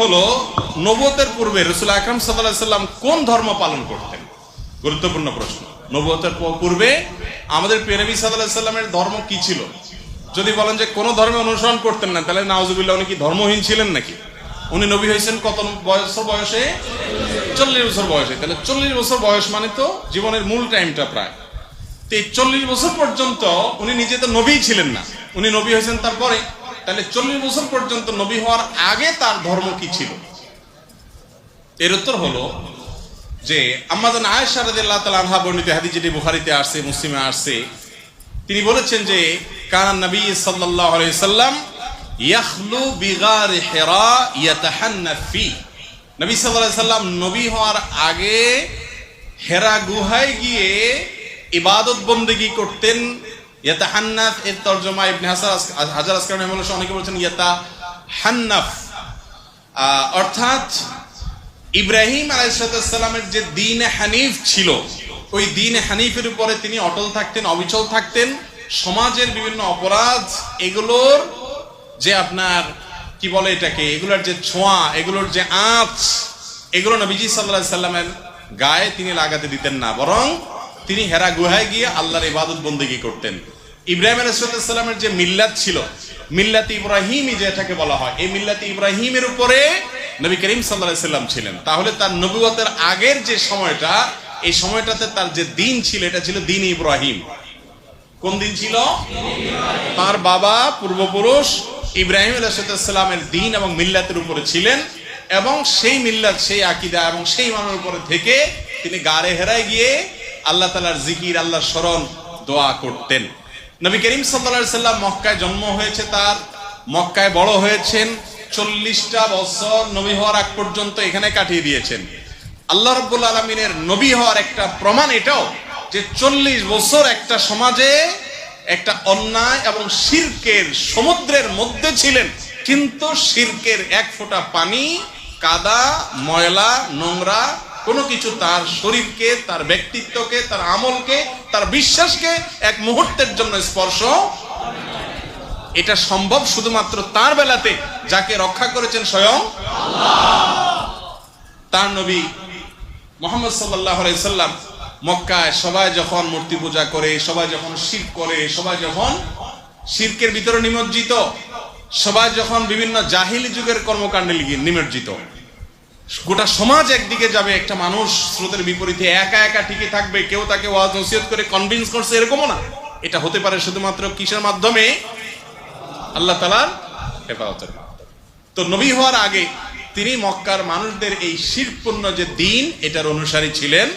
হলো, নবুয়তের পূর্বে রাসূল আকরাম সাল্লাল্লাহু আলাইহি সাল্লাম কোন ধর্ম পালন করতেন? গুরুত্বপূর্ণ প্রশ্ন। নবুয়তের পূর্বে আমাদের প্রিয় নবী সাল্লাল্লাহু আলাইহি সাল্লামের ধর্ম কি ছিল? যদি বলেন যে কোন ধর্মে অনুসরণ করতেন না, তাহলে নাউজুবিল্লাহ, উনি কি ধর্মহীন ছিলেন নাকি? উনি নবী হয়েছেন কত বয়সে? 40 বছর বয়সে। তাহলে 40 বছর বয়স মানে তো জীবনের মূল টাইমটা প্রায়। তো এই 40 বছর পর্যন্ত উনি নিজে তো নবী ছিলেন না, উনি নবী হয়েছেন তারপরে। তাহলে 40 বছর পর্যন্ত নবী হওয়ার আগে তার ধর্ম কি ছিল? এর উত্তর হলো যে আম্মা জান আয়েশা রাদিয়াল্লাহু তাআলা আনহা বর্ণিত হাদিস, যেটি বুখারীতে আসছে, মুসলিমে আসছে, তিনি বলেছেন যে কানা নবী সাল্লাল্লাহু আলাইহি সাল্লাম ইয়াখলু বিগার হিরা ইয়াতাহান্নাফ ফি। নবী সাল্লাল্লাহু আলাইহি সাল্লাম নবী হওয়ার আগে হেরা গুহায় গিয়ে ইবাদত বন্দেগী করতেন। ইয়াতাহান্নাফ এর তরজমা ইবনে হাজার আসকালানী রাহিমাহুল্লাহ অনেকে বলেছেন ইয়াতাহান্নাফ, অর্থাৎ ইব্রাহিম আলাইহিস সালামের যে দ্বীন হানিফ ছিল, ওই দ্বীন হানিফের উপরে তিনি অটল থাকতেন, অবিচল থাকতেন। সমাজের বিভিন্ন অপরাধ, এগুলোর যে আপনার কি বলে এটাকে, এগুলোর যে ছোঁয়া, এগুলোর যে আঁচ, এগুলো নবীজি সাল্লাল্লাহু আলাইহি সাল্লামের গায়ে তিনি লাগাতে দিতেন না, বরং তিনি হেরা গুহায় গিয়ে আল্লাহর ইবাদত বন্দেগী করতেন। ইব্রাহিম আলাইহিস সালামের যে মিল্লাত ছিল, মিল্লাত ইব্রাহিমী যেটাকে বলা হয়, এই মিল্লাত ইব্রাহিমের উপরে নবী করিম সাল্লাল্লাহু আলাইহি সাল্লাম ছিলেন। তাহলে তার নবুয়তের আগের যে সময়টা, এই সময়টাতে তার যে দিন ছিল, এটা ছিল দিন ইব্রাহিম। কোন দিন ছিল? তার বাবা পূর্বপুরুষ ইব্রাহিম আলাইহিস সালামের দিন এবং মিল্লাতের উপরে ছিলেন, এবং সেই মিল্লাত, সেই আকীদা এবং সেই ইমানের উপরে থেকে তিনি গারে হেরায় গিয়ে আল্লাহ তাআলার জিকির, আল্লাহর স্মরণ, দোয়া করতেন। নবী করিম সাল্লাল্লাহু আলাইহি সাল্লাম মক্কায় জন্ম হয়েছে তার, মক্কায় বড় হয়েছেন, 40টা বছর নবী হওয়ার আগ পর্যন্ত এখানে কাটিয়ে দিয়েছেন। আল্লাহ রাব্বুল আলামিনের নবী হওয়ার একটা প্রমাণ এটাও যে 40 বছর একটা সমাজে একটা অন্যায় এবং শিরকের সমুদ্রের মধ্যে ছিলেন, কিন্তু শিরকের এক ফোঁটা পানি, কাদা, ময়লা, নোংরা কোনো কিছু তার শরীরকে, তার ব্যক্তিত্বকে, তার আমলকে, তার বিশ্বাসকে এক মুহূর্তের জন্য স্পর্শ। এটা সম্ভব শুধুমাত্র তার বেলাতে, যাকে রক্ষা করেছেন স্বয়ং আল্লাহ। তার নবী মুহাম্মদ সাল্লাল্লাহু আলাইহি সাল্লাম মক্কায় সবাই যখন মূর্তি পূজা করে, সবাই যখন শিরক করে, সবাই যখন শিরকের ভিতরে নিমজ্জিত, সবাই যখন বিভিন্ন জাহিলি যুগের কর্মকাণ্ডে নিমজ্জিত, গোটা সমাজ একদিকে যাবে, একটা মানুষ স্রোতের বিপরীতে একা একা টিকে থাকবে, কেউ তাকে ওয়াজ নসিহত করে কনভিন্স করছে, এরকমও না। এটা হতে পারে শুধুমাত্র কিসের মাধ্যমে? আল্লাহ তাআলার হেফাজতের মাধ্যমে। তো নবী হওয়ার আগে তিনি মক্কার মানুষদের এই শিরকপূর্ণ যে দিন, এটার অনুসারী ছিলেন।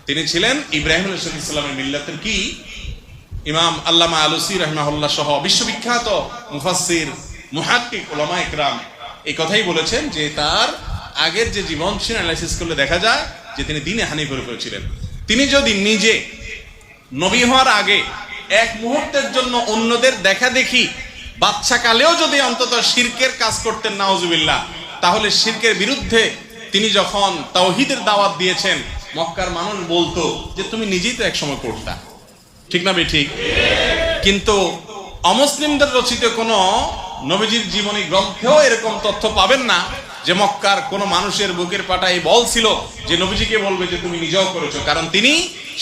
তিনি ছিলেন ইব্রাহিম আলাইহিস সালামের মিল্লাতের কি ইমাম আল্লামা আলুসি রাহিমাহুল্লাহ সহ বিশ্ববিখ্যাত মুফাসসির, মুহাক্কিক, উলামা ইকরাম এই কথাই বলেছেন যে তার আগের যে জীবন ছিল অ্যানালাইসিস করলে দেখা যায় যে তিনি দ্বীনে হানিফের উপরে ছিলেন। তিনি যদি নিজে নবী হওয়ার আগে এক মুহূর্তের জন্য অন্যদের দেখা দেখি বাচ্চা কালেও যদি অন্তত শিরকের কাজ করতেন, নাউজুবিল্লাহ, তাহলে শিরকের বিরুদ্ধে তিনি যখন তাওহীদের দাওয়াত দিয়েছেন, মক্কার মানুষ বলতো যে তুমি নিজেই তো একসময় করতা, ঠিক না ঠিক? কিন্তু অমুসলিমদের রচিত কোন নবীজির জীবনী গ্রন্থেও এরকম তথ্য পাবেন না যে মক্কার কোন মানুষের বুকের পাটায় বল ছিল যে নবীজিকে বলবে যে তুমি নিজেও করেছো। কারণ তিনি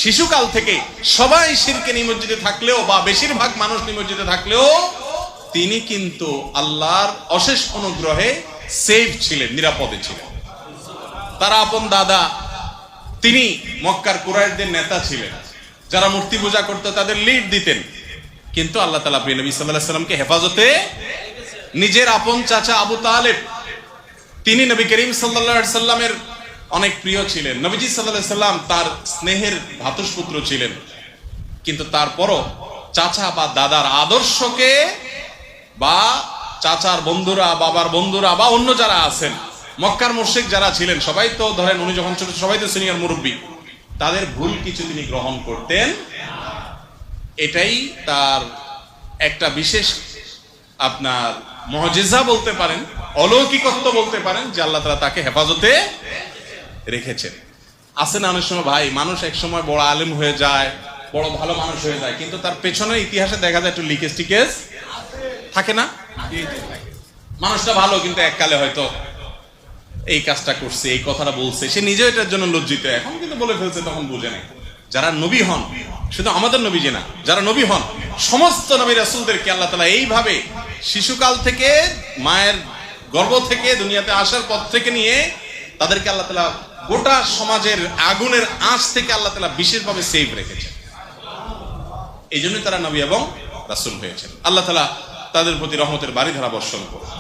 শিশুকাল থেকে সবাই শিরকে নিমজ্জিত থাকলেও, বা বেশিরভাগ মানুষ নিমজ্জিত থাকলেও, তিনি কিন্তু আল্লাহর অশেষ অনুগ্রহে সেফ ছিলেন, নিরাপদে ছিলেন। তার আপন দাদা, তিনি মক্কার কুরাইশদের নেতা ছিলেন, যারা মূর্তি পূজা করতো তাদের লিড দিতেন। কিন্তু আল্লাহ তাআলা প্রিয় নবী সাল্লাল্লাহু আলাইহি সাল্লামকে হেফাজতে, নিজের আপন চাচা আবু তালেব, তিনি নবী করিম সাল্লাল্লাহু আলাইহি সাল্লামের অনেক প্রিয় ছিলেন। নবীজি সাল্লাল্লাহু আলাইহি সাল্লাম তার স্নেহের ভ্রাতুষ্পুত্র ছিলেন, কিন্তু তারপরও চাচা বা দাদার আদর্শকে, বা চাচার বন্ধুরা, বাবার বন্ধুরা, বা অন্য যারা আছেন, মক্কার মুশরিক যারা ছিলেন, সবাই তো ধরেন উনি যখন ছোট, সবাই তো সিনিয়র মুরব্বী, তাদের ভুল কিছু তিনি গ্রহণ করতেন। এটাই তার একটা বিশেষ আপনার মুজিজা বলতে পারেন, অলৌকিকত্ব বলতে পারেন, যে আল্লাহ তাআলা তাকে হেফাজতে রেখেছেন। আছে না অনেক সময় ভাই, মানুষ এক সময় বড় আলেম হয়ে যায়, বড় ভালো মানুষ হয়ে যায়, কিন্তু তার পেছনের ইতিহাসে দেখা যায় একটু লিকেজ টিকেজ থাকে না? মানুষটা ভালো, কিন্তু এককালে হয়তো এই কাজটা করছে, এই কথাটা বলছে, সে নিজেও এটার জন্য লজ্জিত, এখন কিন্তু বলে ফেলছে, তখন বুঝে নেই। যারা নবী হন, শুধু আমাদের নবী যে না, যারা নবী হন সমস্ত নবী রাসূলদেরকে আল্লাহ তাআলা এইভাবে শিশুকাল থেকে, মায়ের গর্ভ থেকে দুনিয়াতে আসার পর থেকে নিয়ে তাদেরকে আল্লাহ তাআলা গোটা সমাজের আগুনের আঁচ থেকে আল্লাহ তাআলা বিশেষভাবে সেভ রেখেছেন। এই জন্যই তারা নবী এবং রাসূল হয়েছেন। আল্লাহ তাআলা তাদের প্রতি রহমতের বারিধারা বর্ষণ করুন।